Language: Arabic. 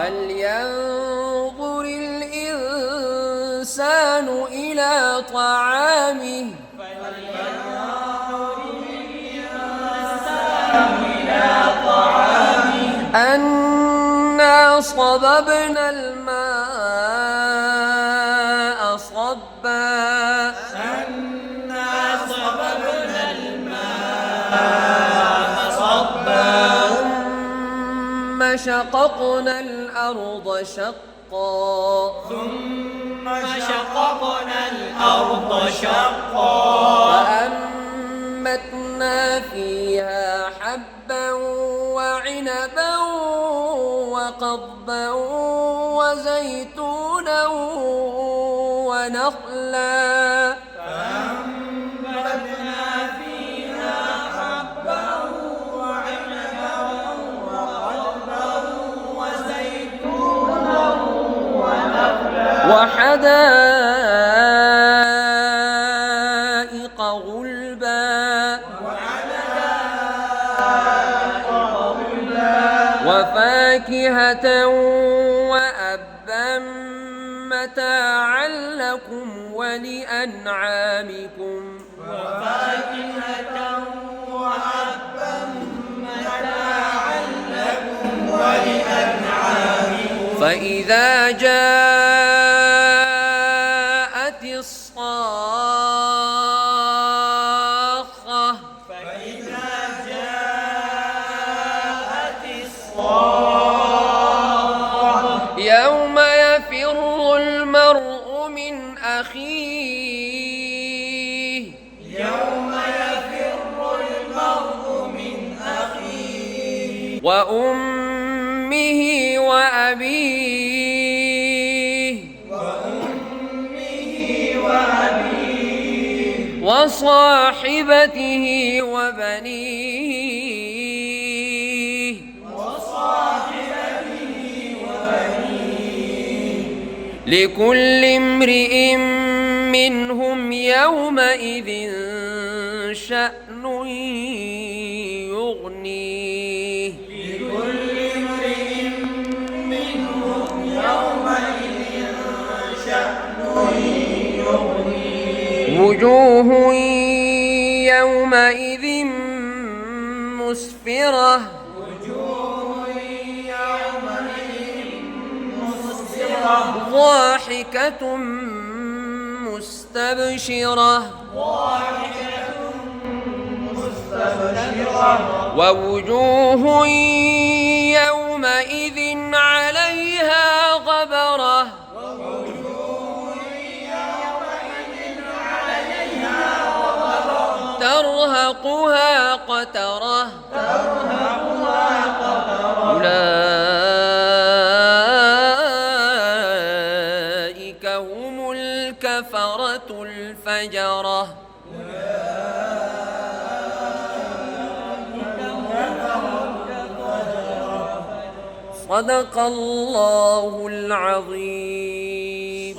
فلينظر الإنسان إلى طعامه أنا صببنا الماء صبا ثم شققنا الأرض شقا فأنبتنا فيها حبا وعنبا وقضبا وزيتونا ونخلا وحدائق غلبا وفاكهة وأبا متاعا لكم ولأنعامكم فإذا جاءت الصاخة يوم يفر المرء من أخيه وأمه وأبيه وصاحبته وبنيه لكل امرئ منهم يومئذ شأن يغنيه وجوه يومئذ مسفرة ضاحكة مستبشرة ووجوه يومئذ عليها غبرة ترهقها قترة أولئك هم الكفرة الفجرة صدق الله العظيم.